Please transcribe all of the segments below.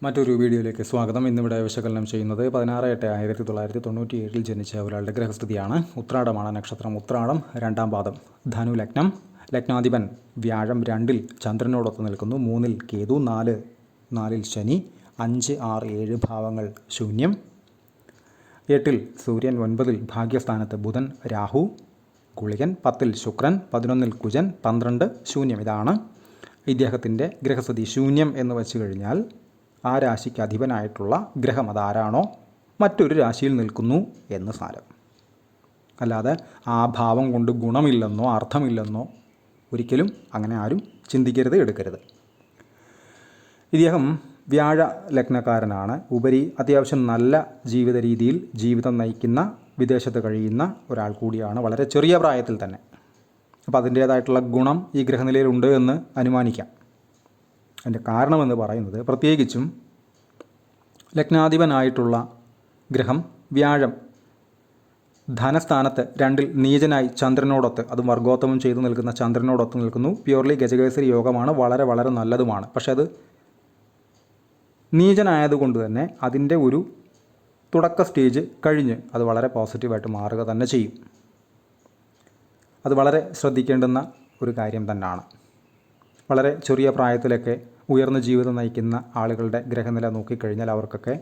മറ്റൊരു വീഡിയോയിലേക്ക് സ്വാഗതം. ഇന്നിവിടെ വിശകലനം ചെയ്യുന്നത് 16/8/1997 ജനിച്ച ഒരാളുടെ ഗ്രഹസ്ഥിതിയാണ്. ഉത്രാടമാണ് നക്ഷത്രം. ഉത്രാടം 2-ാം പാദം. ധനു ലഗ്നം. ലഗ്നാധിപൻ വ്യാഴം 2-ൽ ചന്ദ്രനോടൊത്ത് നിൽക്കുന്നു. 3-ൽ കേതു, 4-ൽ ശനി, 5, 6, 7 ഭാവങ്ങൾ ശൂന്യം. 8-ൽ സൂര്യൻ, 9-ൽ ഭാഗ്യസ്ഥാനത്ത് ബുധൻ, രാഹു, ഗുളികൻ, 10-ൽ ശുക്രൻ, 11-ൽ കുജൻ, 12 ശൂന്യം. ഇതാണ് ഇദ്ദേഹത്തിൻ്റെ ഗ്രഹസ്ഥിതി. ശൂന്യം എന്ന് വച്ചു കഴിഞ്ഞാൽ ആ രാശിക്ക് അധിപനായിട്ടുള്ള ഗ്രഹം അതാരാണോ മറ്റൊരു രാശിയിൽ നിൽക്കുന്നു എന്ന് സാരം. അല്ലാതെ ആ ഭാവം കൊണ്ട് ഗുണമില്ലെന്നോ അർത്ഥമില്ലെന്നോ ഒരിക്കലും അങ്ങനെ ആരും ചിന്തിക്കരുത്, എടുക്കരുത്. ഇദ്ദേഹം വ്യാഴ ലഗ്നക്കാരനാണ്. ഉപരി അത്യാവശ്യം നല്ല ജീവിത രീതിയിൽ ജീവിതം നയിക്കുന്ന, വിദേശത്ത് കഴിയുന്ന ഒരാൾ കൂടിയാണ്, വളരെ ചെറിയ പ്രായത്തിൽ തന്നെ. അപ്പോൾ അതിൻ്റേതായിട്ടുള്ള ഗുണം ഈ ഗ്രഹനിലയിലുണ്ട് എന്ന് അനുമാനിക്കാം. അതിൻ്റെ കാരണമെന്ന് പറയുന്നത്, പ്രത്യേകിച്ചും ലഗ്നാധിപനായിട്ടുള്ള ഗ്രഹം വ്യാഴം ധനസ്ഥാനത്ത് 2-ൽ നീചനായി ചന്ദ്രനോടൊത്ത്, അതും വർഗോത്തമം ചെയ്തു നിൽക്കുന്ന ചന്ദ്രനോടൊത്ത് നിൽക്കുന്നു. പ്യൂർലി ഗജകേസരി യോഗമാണ്, വളരെ വളരെ നല്ലതുമാണ്. പക്ഷേ അത് നീചനായതുകൊണ്ട് തന്നെ അതിൻ്റെ ഒരു തുടക്ക സ്റ്റേജ് കഴിഞ്ഞ് അത് വളരെ പോസിറ്റീവായിട്ട് മാറുക തന്നെ ചെയ്യും. അത് വളരെ ശ്രദ്ധിക്കേണ്ടുന്ന ഒരു കാര്യം തന്നെയാണ്. വളരെ ചെറിയ പ്രായത്തിലൊക്കെ ഉയർന്ന ജീവിതം നയിക്കുന്ന ആളുകളുടെ ഗ്രഹനില നോക്കിക്കഴിഞ്ഞാൽ അവർക്കൊക്കെ,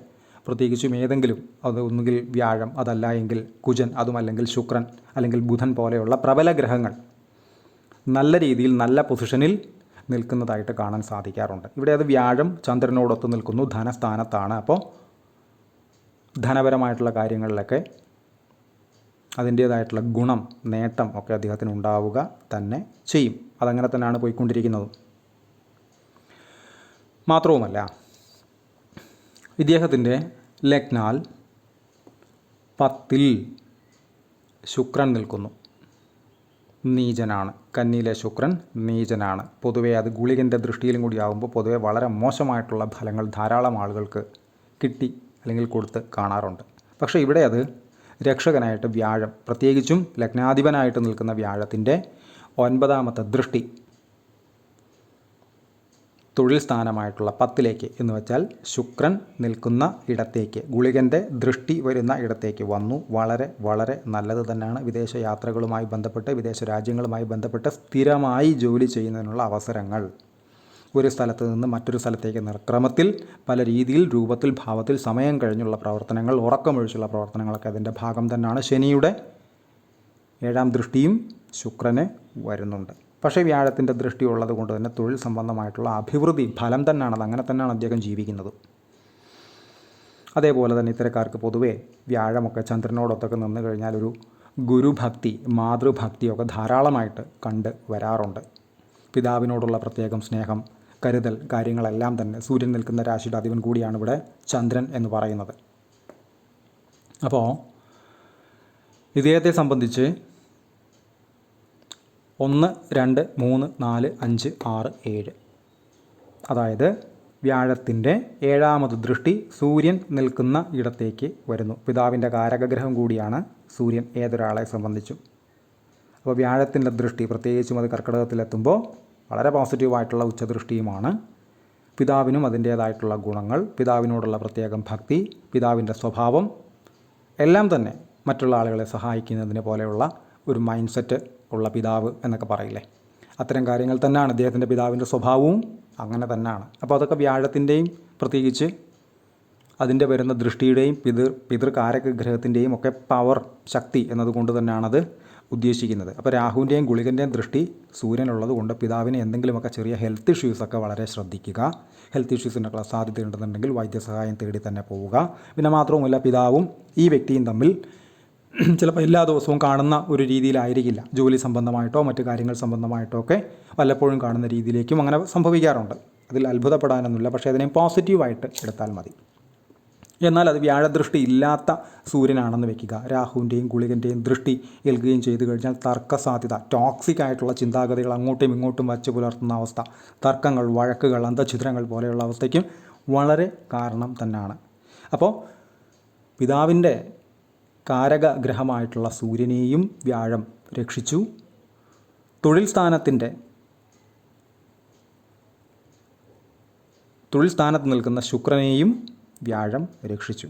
പ്രത്യേകിച്ചും ഏതെങ്കിലും, അത് ഒന്നുകിൽ വ്യാഴം, അതല്ല എങ്കിൽ കുജൻ, അതുമല്ലെങ്കിൽ ശുക്രൻ, അല്ലെങ്കിൽ ബുധൻ പോലെയുള്ള പ്രബല ഗ്രഹങ്ങൾ നല്ല രീതിയിൽ നല്ല പൊസിഷനിൽ നിൽക്കുന്നതായിട്ട് കാണാൻ സാധിക്കാറുണ്ട്. ഇവിടെ അത് വ്യാഴം ചന്ദ്രനോടൊത്ത് നിൽക്കുന്നു, ധനസ്ഥാനത്താണ്. അപ്പോൾ ധനപരമായിട്ടുള്ള കാര്യങ്ങളിലൊക്കെ അതിൻ്റേതായിട്ടുള്ള ഗുണം, നേട്ടം ഒക്കെ അദ്ദേഹത്തിന് ഉണ്ടാവുക തന്നെ ചെയ്യും. അതങ്ങനെ തന്നെയാണ് പോയിക്കൊണ്ടിരിക്കുന്നത്. മാത്രവുമല്ല, ഇദ്ദേഹത്തിൻ്റെ ലഗ്നാൽ 10-ൽ ശുക്രൻ നിൽക്കുന്നു. നീചനാണ്. കന്നിയിലെ ശുക്രൻ നീചനാണ്. പൊതുവേ അത് ഗുളികൻ്റെ ദൃഷ്ടിയിലും കൂടി ആകുമ്പോൾ പൊതുവേ വളരെ മോശമായിട്ടുള്ള ഫലങ്ങൾ ധാരാളം ആളുകൾക്ക് കിട്ടി അല്ലെങ്കിൽ കൊടുത്ത് കാണാറുണ്ട്. പക്ഷേ ഇവിടെ അത് രക്ഷകനായിട്ട് വ്യാഴം, പ്രത്യേകിച്ചും ലഗ്നാധിപനായിട്ട് നിൽക്കുന്ന വ്യാഴത്തിൻ്റെ 9ാമത്തെ ദൃഷ്ടി തൊഴിൽ സ്ഥാനമായിട്ടുള്ള 10ലേക്ക് എന്ന് വെച്ചാൽ ശുക്രൻ നിൽക്കുന്ന ഇടത്തേക്ക്, ഗുളികൻ്റെ ദൃഷ്ടി വരുന്ന ഇടത്തേക്ക് വന്നു. വളരെ വളരെ നല്ലത് തന്നെയാണ്. വിദേശ യാത്രകളുമായി ബന്ധപ്പെട്ട്, വിദേശ രാജ്യങ്ങളുമായി ബന്ധപ്പെട്ട് സ്ഥിരമായി ജോലി ചെയ്യുന്നതിനുള്ള അവസരങ്ങൾ, ഒരു സ്ഥലത്ത് നിന്ന് മറ്റൊരു സ്ഥലത്തേക്ക് ക്രമത്തിൽ, പല രീതിയിൽ, രൂപത്തിൽ, ഭാവത്തിൽ, സമയം കഴിഞ്ഞുള്ള പ്രവർത്തനങ്ങൾ, ഉറക്കമൊഴിച്ചുള്ള പ്രവർത്തനങ്ങളൊക്കെ അതിൻ്റെ ഭാഗം തന്നെയാണ്. ശനിയുടെ 7ാം ദൃഷ്ടിയും ശുക്രന് വരുന്നുണ്ട്. പക്ഷേ വ്യാഴത്തിൻ്റെ ദൃഷ്ടി ഉള്ളത് കൊണ്ട് തന്നെ തൊഴിൽ സംബന്ധമായിട്ടുള്ള അഭിവൃദ്ധി ഫലം തന്നെയാണ്. അങ്ങനെ തന്നെയാണ് അദ്ദേഹം ജീവിക്കുന്നത്. അതേപോലെ തന്നെ ഇത്തരക്കാർക്ക് പൊതുവേ വ്യാഴമൊക്കെ ചന്ദ്രനോടൊത്തൊക്കെ നിന്ന് കഴിഞ്ഞാൽ ഒരു ഗുരുഭക്തി, മാതൃഭക്തിയൊക്കെ ധാരാളമായിട്ട് കണ്ട് വരാറുണ്ട്. പിതാവിനോടുള്ള പ്രത്യേകം സ്നേഹം, കരുതൽ, കാര്യങ്ങളെല്ലാം തന്നെ. സൂര്യൻ നിൽക്കുന്ന രാശിയുടെ അധിപൻ കൂടിയാണ് ഇവിടെ ചന്ദ്രൻ എന്ന് പറയുന്നത്. അപ്പോൾ ഇദ്ദേഹത്തെ സംബന്ധിച്ച് 1, 2, 3, 4, 5, 6, 7, അതായത് വ്യാഴത്തിൻ്റെ 7ാമത് ദൃഷ്ടി സൂര്യൻ നിൽക്കുന്ന ഇടത്തേക്ക് വരുന്നു. പിതാവിൻ്റെ കാരകഗ്രഹം കൂടിയാണ് സൂര്യൻ ഏതൊരാളെ സംബന്ധിച്ചും. അപ്പോൾ വ്യാഴത്തിൻ്റെ ദൃഷ്ടി, പ്രത്യേകിച്ചും അത് കർക്കിടകത്തിലെത്തുമ്പോൾ വളരെ പോസിറ്റീവായിട്ടുള്ള ഉച്ചദൃഷ്ടിയുമാണ്. പിതാവിനും അതിൻ്റേതായിട്ടുള്ള ഗുണങ്ങൾ, പിതാവിനോടുള്ള പ്രത്യേകം ഭക്തി, പിതാവിൻ്റെ സ്വഭാവം എല്ലാം തന്നെ മറ്റുള്ള ആളുകളെ സഹായിക്കുന്നതിന് പോലെയുള്ള ഒരു മൈൻഡ് സെറ്റ് ഉള്ള പിതാവ് എന്നൊക്കെ പറയില്ലേ, അത്തരം കാര്യങ്ങൾ തന്നെയാണ് അദ്ദേഹത്തിൻ്റെ പിതാവിൻ്റെ സ്വഭാവവും അങ്ങനെ തന്നെയാണ്. അപ്പോൾ അതൊക്കെ വ്യാഴത്തിൻ്റെയും പ്രത്യേകിച്ച് അതിൻ്റെ വരുന്ന ദൃഷ്ടിയുടെയും പിതൃകാരക ഗ്രഹത്തിൻ്റെയും ഒക്കെ പവർ, ശക്തി എന്നതുകൊണ്ട് തന്നെയാണത് ഉദ്ദേശിക്കുന്നത്. അപ്പോൾ രാഹുവിൻ്റെയും ഗുളികൻ്റെയും ദൃഷ്ടി സൂര്യനുള്ളത് കൊണ്ട് പിതാവിന് എന്തെങ്കിലുമൊക്കെ ചെറിയ ഹെൽത്ത് ഇഷ്യൂസൊക്കെ വളരെ ശ്രദ്ധിക്കുക. ഹെൽത്ത് ഇഷ്യൂസിനൊക്കെ സാധ്യതയുണ്ടെന്നുണ്ടെങ്കിൽ വൈദ്യസഹായം തേടി തന്നെ പോവുക. പിന്നെ മാത്രവുമല്ല, പിതാവും ഈ വ്യക്തിയും തമ്മിൽ ചിലപ്പോൾ എല്ലാ ദിവസവും കാണുന്ന ഒരു രീതിയിലായിരിക്കില്ല. ജോലി സംബന്ധമായിട്ടോ മറ്റു കാര്യങ്ങൾ സംബന്ധമായിട്ടോ ഒക്കെ വല്ലപ്പോഴും കാണുന്ന രീതിയിലേക്കും അങ്ങനെ സംഭവിക്കാറുണ്ട്. അതിൽ അത്ഭുതപ്പെടാനൊന്നുമില്ല. പക്ഷേ അതിനെ പോസിറ്റീവായിട്ട് എടുത്താൽ മതി. എന്നാൽ അത് വ്യാഴദൃഷ്ടി ഇല്ലാത്ത സൂര്യനാണെന്ന് വെക്കുക, രാഹുവിൻ്റെയും ഗുളികൻ്റെയും ദൃഷ്ടി ഏൽക്കുകയും ചെയ്തു കഴിഞ്ഞാൽ തർക്ക സാധ്യത, ടോക്സിക് ആയിട്ടുള്ള ചിന്താഗതികൾ അങ്ങോട്ടും ഇങ്ങോട്ടും വച്ച് പുലർത്തുന്ന അവസ്ഥ, തർക്കങ്ങൾ, വഴക്കുകൾ, അന്തഛിദ്രങ്ങൾ പോലെയുള്ള അവസ്ഥയ്ക്കും വളരെ കാരണം തന്നെയാണ്. അപ്പോൾ പിതാവിൻ്റെ കാരകഗ്രഹമായിട്ടുള്ള സൂര്യനെയും വ്യാഴം രക്ഷിച്ചു. തൊഴിൽ സ്ഥാനത്തിൻ്റെ തൊഴിൽ സ്ഥാനത്ത് നിൽക്കുന്ന ശുക്രനെയും വ്യാഴം രക്ഷിച്ചു.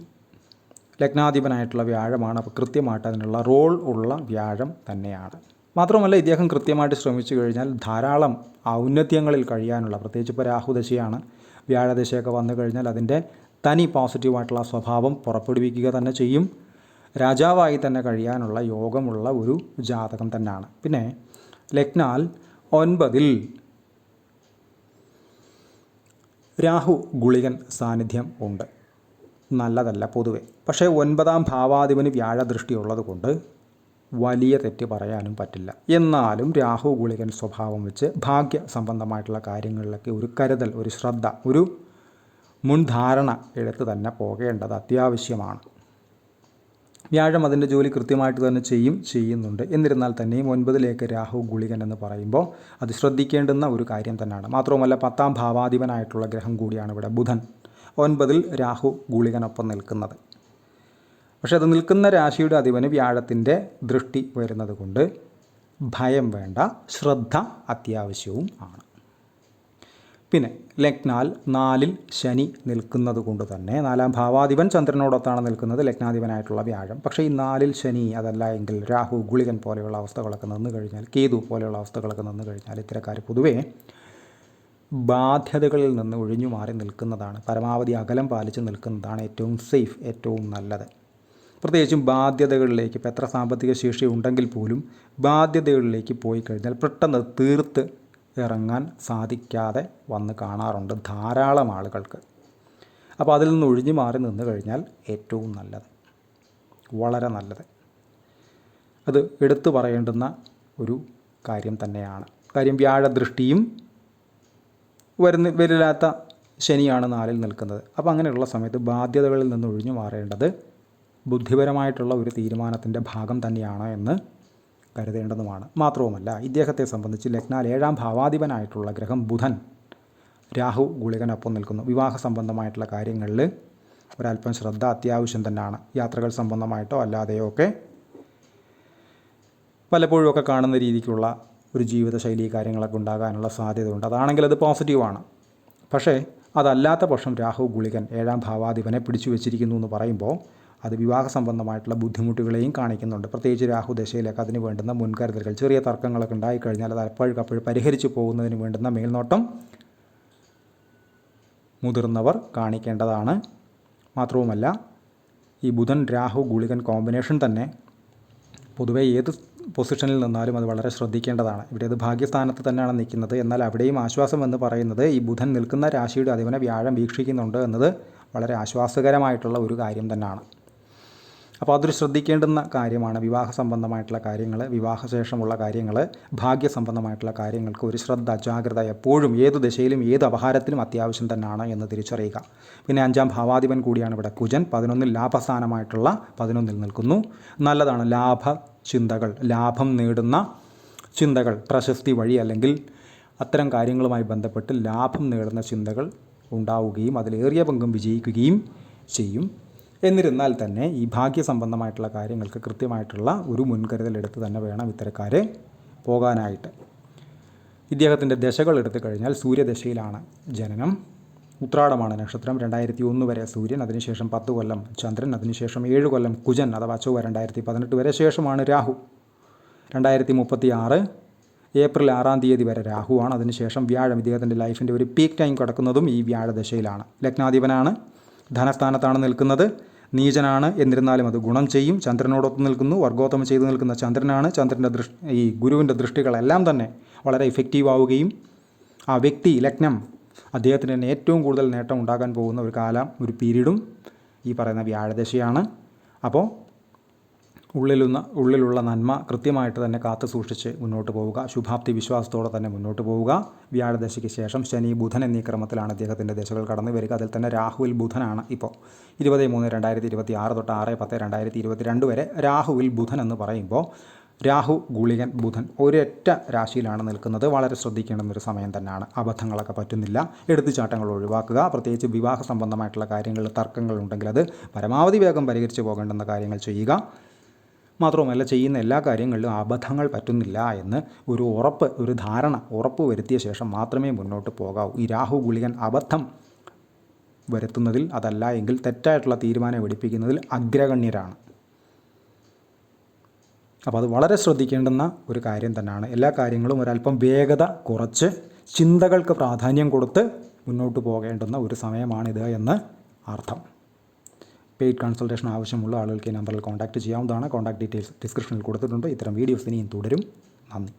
ലഗ്നാധിപനായിട്ടുള്ള വ്യാഴമാണ്. അപ്പോൾ കൃത്യമായിട്ട് അതിനുള്ള റോൾ ഉള്ള വ്യാഴം തന്നെയാണ്. മാത്രമല്ല ഇദ്ദേഹം കൃത്യമായിട്ട് ശ്രമിച്ചു കഴിഞ്ഞാൽ ധാരാളം ഔന്നത്യങ്ങളിൽ കഴിയാനുള്ള, പ്രത്യേകിച്ച് ഇപ്പോൾ രാഹുദശയാണ്, വ്യാഴദശയൊക്കെ വന്നു കഴിഞ്ഞാൽ അതിൻ്റെ തനി പോസിറ്റീവായിട്ടുള്ള സ്വഭാവം പുറപ്പെടുവിക്കുക തന്നെ ചെയ്യും. രാജാവായി തന്നെ കഴിയാനുള്ള യോഗമുള്ള ഒരു ജാതകം തന്നെയാണ്. പിന്നെ ലഗ്നാൽ 9 രാഹു ഗുളികൻ സാന്നിധ്യം ഉണ്ട്. നല്ലതല്ല പൊതുവെ. പക്ഷേ 9ാം ഭാവാധിപന് വ്യാഴദൃഷ്ടി ഉള്ളത് കൊണ്ട് വലിയ തെറ്റ് പറയാനും പറ്റില്ല. എന്നാലും രാഹു ഗുളികൻ സ്വഭാവം വെച്ച് ഭാഗ്യ സംബന്ധമായിട്ടുള്ള കാര്യങ്ങളിലൊക്കെ ഒരു കരുതൽ, ഒരു ശ്രദ്ധ, ഒരു മുൻധാരണ എടുത്ത് തന്നെ പോകേണ്ടത് അത്യാവശ്യമാണ്. വ്യാഴം അതിൻ്റെ ജോലി കൃത്യമായിട്ട് തന്നെ ചെയ്യുന്നുണ്ട്. എന്നിരുന്നാൽ തന്നെയും 9ലേക്ക് രാഹു ഗുളികൻ എന്ന് പറയുമ്പോൾ അത് ശ്രദ്ധിക്കേണ്ടുന്ന ഒരു കാര്യം തന്നെയാണ്. മാത്രവുമല്ല 10ാം ഭാവാധിപനായിട്ടുള്ള ഗ്രഹം കൂടിയാണ് ഇവിടെ ബുധൻ. 9 രാഹു ഗുളികനൊപ്പം നിൽക്കുന്നത്. പക്ഷെ അത് നിൽക്കുന്ന രാശിയുടെ അധിപന് വ്യാഴത്തിൻ്റെ ദൃഷ്ടി വരുന്നത് കൊണ്ട് ഭയം വേണ്ട, ശ്രദ്ധ അത്യാവശ്യവും ആണ്. പിന്നെ ലഗ്നാൽ 4 ശനി നിൽക്കുന്നത് കൊണ്ട് തന്നെ 4ാം ഭാവാധിപൻ ചന്ദ്രനോടൊത്താണ് നിൽക്കുന്നത്, ലഗ്നാധിപനായിട്ടുള്ള വ്യാഴം. പക്ഷേ ഈ 4 ശനി അതല്ല എങ്കിൽ രാഹു ഗുളികൻ പോലെയുള്ള അവസ്ഥകളൊക്കെ നിന്ന് കഴിഞ്ഞാൽ, കേതു പോലെയുള്ള അവസ്ഥകളൊക്കെ നിന്ന് കഴിഞ്ഞാൽ ഇത്തരക്കാർ പൊതുവേ ബാധ്യതകളിൽ നിന്ന് ഒഴിഞ്ഞു മാറി നിൽക്കുന്നതാണ്. പരമാവധി അകലം പാലിച്ച് നിൽക്കുന്നതാണ് ഏറ്റവും സേഫ്, ഏറ്റവും നല്ലത്. പ്രത്യേകിച്ചും ബാധ്യതകളിലേക്ക്, ഇപ്പോൾ എത്ര സാമ്പത്തിക ശേഷി ഉണ്ടെങ്കിൽ പോലും ബാധ്യതകളിലേക്ക് പോയി കഴിഞ്ഞാൽ പെട്ടെന്ന് തീർത്ത് ഇറങ്ങാൻ സാധിക്കാതെ വന്ന് കാണാറുണ്ട് ധാരാളം ആളുകൾക്ക്. അപ്പോൾ അതിൽ നിന്ന് ഒഴിഞ്ഞു മാറി നിന്ന് കഴിഞ്ഞാൽ ഏറ്റവും നല്ലത്, വളരെ നല്ലത്. അത് എടുത്തു പറയേണ്ടുന്ന ഒരു കാര്യം തന്നെയാണ്. കാര്യം വ്യാഴദൃഷ്ടിയും വരില്ലാത്ത ശനിയാണ് 4ൽ നിൽക്കുന്നത്. അപ്പോൾ അങ്ങനെയുള്ള സമയത്ത് ബാധ്യതകളിൽ നിന്ന് ഒഴിഞ്ഞു മാറേണ്ടത് ബുദ്ധിപരമായിട്ടുള്ള ഒരു തീരുമാനത്തിൻ്റെ ഭാഗം തന്നെയാണ് എന്ന് കരുതേണ്ടതുമാണ്. മാത്രവുമല്ല ഇദ്ദേഹത്തെ സംബന്ധിച്ച് ലഗ്നാൽ 7ാം ഭാവാധിപനായിട്ടുള്ള ഗ്രഹം ബുധൻ രാഹു ഗുളികനൊപ്പം നിൽക്കുന്നു. വിവാഹ സംബന്ധമായിട്ടുള്ള കാര്യങ്ങളിൽ ഒരല്പം ശ്രദ്ധ അത്യാവശ്യം തന്നെയാണ്. യാത്രകൾ സംബന്ധമായിട്ടോ അല്ലാതെയോ ഒക്കെ പലപ്പോഴും ഒക്കെ കാണുന്ന രീതിക്കുള്ള ഒരു ജീവിതശൈലി കാര്യങ്ങളൊക്കെ ഉണ്ടാകാനുള്ള സാധ്യതയുണ്ട്. അതാണെങ്കിൽ അത് പോസിറ്റീവാണ്. പക്ഷേ അതല്ലാത്ത പക്ഷം രാഹു ഗുളികൻ 7ാം ഭാവാധിപനെ പിടിച്ചു വെച്ചിരിക്കുന്നു എന്ന് പറയുമ്പോൾ അത് വിവാഹ സംബന്ധമായിട്ടുള്ള ബുദ്ധിമുട്ടുകളെയും കാണിക്കുന്നുണ്ട്. പ്രത്യേകിച്ച് രാഹു ദശയിലേക്ക് അതിന് വേണ്ടുന്ന മുൻകരുതലുകൾ, ചെറിയ തർക്കങ്ങളൊക്കെ ഉണ്ടായിക്കഴിഞ്ഞാൽ അത് അപ്പോഴേക്കപ്പോഴും പരിഹരിച്ചു പോകുന്നതിന് വേണ്ടുന്ന മേൽനോട്ടം മുതിർന്നവർ കാണിക്കേണ്ടതാണ്. മാത്രവുമല്ല ഈ ബുധൻ രാഹു ഗുളികൻ കോമ്പിനേഷൻ തന്നെ പൊതുവെ ഏത് പൊസിഷനിൽ നിന്നാലും അത് വളരെ ശ്രദ്ധിക്കേണ്ടതാണ്. ഇവിടെ അത് ഭാഗ്യസ്ഥാനത്ത് തന്നെയാണ് നിൽക്കുന്നത്. എന്നാൽ അവിടെയും ആശ്വാസം എന്ന് പറയുന്നത് ഈ ബുധൻ നിൽക്കുന്ന രാശിയുടെ അധിപനെ വ്യാഴം വീക്ഷിക്കുന്നുണ്ട് എന്നത് വളരെ ആശ്വാസകരമായിട്ടുള്ള ഒരു കാര്യം തന്നെയാണ്. അപ്പോൾ അതൊരു ശ്രദ്ധിക്കേണ്ടുന്ന കാര്യമാണ്. വിവാഹ സംബന്ധമായിട്ടുള്ള കാര്യങ്ങൾ, വിവാഹശേഷമുള്ള കാര്യങ്ങൾ, ഭാഗ്യ സംബന്ധമായിട്ടുള്ള കാര്യങ്ങൾക്ക് ഒരു ശ്രദ്ധ, ജാഗ്രത എപ്പോഴും ഏത് ദശയിലും ഏത് അപഹാരത്തിലും അത്യാവശ്യം തന്നെയാണ് എന്ന് തിരിച്ചറിയുക. പിന്നെ 5ാം ഭാവാധിപൻ കൂടിയാണ് ഇവിടെ കുജൻ. 11ൽ ലാഭസ്ഥാനമായിട്ടുള്ള 11ൽ നിൽക്കുന്നു. നല്ലതാണ്. ലാഭ ചിന്തകൾ, ലാഭം നേടുന്ന ചിന്തകൾ, പ്രശസ്തി വഴി അല്ലെങ്കിൽ അത്തരം കാര്യങ്ങളുമായി ബന്ധപ്പെട്ട് ലാഭം നേടുന്ന ചിന്തകൾ ഉണ്ടാവുകയും അതിലേറിയ പങ്കും വിജയിക്കുകയും ചെയ്യും. എന്നിരുന്നാൽ തന്നെ ഈ ഭാഗ്യ സംബന്ധമായിട്ടുള്ള കാര്യങ്ങൾക്ക് കൃത്യമായിട്ടുള്ള ഒരു മുൻകരുതൽ എടുത്ത് തന്നെ വേണം ഇത്തരക്കാരെ പോകാനായിട്ട്. ഇദ്ദേഹത്തിൻ്റെ ദശകൾ എടുത്തു കഴിഞ്ഞാൽ സൂര്യദശയിലാണ് ജനനം. ഉത്രാടമാണ് നക്ഷത്രം. 2001 വരെ സൂര്യൻ, അതിനുശേഷം 10 കൊല്ലം ചന്ദ്രൻ, അതിനുശേഷം 7 കൊല്ലം കുജൻ അഥവാ ചൊവ്വ, 2018 വരെ. ശേഷമാണ് രാഹു. 2036 ഏപ്രിൽ 6-ാം തീയതി വരെ രാഹുവാണ്. അതിനുശേഷം വ്യാഴം ഇദ്ദേഹത്തിൻ്റെ ലൈഫിൻ്റെ ഒരു പീക്ക് ടൈം കിടക്കുന്നതും ഈ വ്യാഴദശയിലാണ്. ലഗ്നാധിപനാണ്, ധനസ്ഥാനത്താണ് നിൽക്കുന്നത്, നീചനാണ്. എന്നിരുന്നാലും അത് ഗുണം ചെയ്യും. ചന്ദ്രനോടൊത്ത് നിൽക്കുന്നു, വർഗോത്തമം ചെയ്ത് നിൽക്കുന്ന ചന്ദ്രനാണ്. ചന്ദ്രൻ്റെ ഈ ഗുരുവിൻ്റെ ദൃഷ്ടികളെല്ലാം തന്നെ വളരെ ഇഫക്റ്റീവ് ആവുകയും ആ വ്യക്തി ലഗ്നം അദ്ദേഹത്തിന് തന്നെ ഏറ്റവും കൂടുതൽ നേട്ടം ഉണ്ടാകാൻ പോകുന്ന ഒരു കാലം, ഒരു പീരീഡും ഈ പറയുന്ന വ്യാഴദശയാണ്. അപ്പോൾ ഉള്ളിലുള്ള നന്മ കൃത്യമായിട്ട് തന്നെ കാത്തു സൂക്ഷിച്ച് മുന്നോട്ട് പോവുക, ശുഭാപ്തി വിശ്വാസത്തോടെ തന്നെ മുന്നോട്ട് പോവുക. വ്യാഴദശയ്ക്ക് ശേഷം ശനി, ബുധൻ എന്നീ ക്രമത്തിലാണ് അദ്ദേഹത്തിൻ്റെ ദശകൾ കടന്നു വരിക. അതിൽ തന്നെ രാഹുവിൽ ബുധനാണ് ഇപ്പോൾ 23/2026 തൊട്ട് 6/10/2022 വരെ രാഹുവിൽ ബുധൻ എന്ന് പറയുമ്പോൾ രാഹു ഗുളികൻ ബുധൻ ഒരൊറ്റ രാശിയിലാണ് നിൽക്കുന്നത്. വളരെ ശ്രദ്ധിക്കേണ്ടുന്നൊരു സമയം തന്നെയാണ്. അബദ്ധങ്ങളൊക്കെ പറ്റുന്നില്ല. എടുത്തുചാട്ടങ്ങൾ ഒഴിവാക്കുക. പ്രത്യേകിച്ച് വിവാഹ സംബന്ധമായിട്ടുള്ള കാര്യങ്ങളിൽ തർക്കങ്ങളുണ്ടെങ്കിൽ അത് പരമാവധി വേഗം പരിഹരിച്ച് പോകേണ്ടുന്ന കാര്യങ്ങൾ ചെയ്യുക. മാത്രവുമല്ല ചെയ്യുന്ന എല്ലാ കാര്യങ്ങളിലും അബദ്ധങ്ങൾ പറ്റുന്നില്ല എന്ന് ഒരു ധാരണ ഉറപ്പ് വരുത്തിയ ശേഷം മാത്രമേ മുന്നോട്ട് പോകാവൂ. ഈ രാഹു ഗുളികൻ അബദ്ധം വരുത്തുന്നതിൽ, അതല്ല എങ്കിൽ തെറ്റായിട്ടുള്ള തീരുമാനം എടുപ്പിക്കുന്നതിൽ അഗ്രഗണ്യരാണ്. അപ്പോൾ അത് വളരെ ശ്രദ്ധിക്കേണ്ടുന്ന ഒരു കാര്യം തന്നെയാണ്. എല്ലാ കാര്യങ്ങളും ഒരല്പം വേഗത കുറച്ച് ചിന്തകൾക്ക് പ്രാധാന്യം കൊടുത്ത് മുന്നോട്ട് പോകേണ്ടുന്ന ഒരു സമയമാണിത് എന്ന് അർത്ഥം. പെയ്ഡ് കൺസൾട്ടേഷൻ ആവശ്യമുള്ള ആളുകൾക്ക് ഈ നമ്പറിൽ കോൺടാക്റ്റ് ചെയ്യാവുന്നതാണ്. കോൺടാക്ട് ഡീറ്റെയിൽസ് ഡിസ്ക്രിപ്ഷനിൽ കൊടുത്തിട്ടുണ്ട്. ഇത്തരം വീഡിയോസ് ഇനിയും തുടരും. നന്ദി.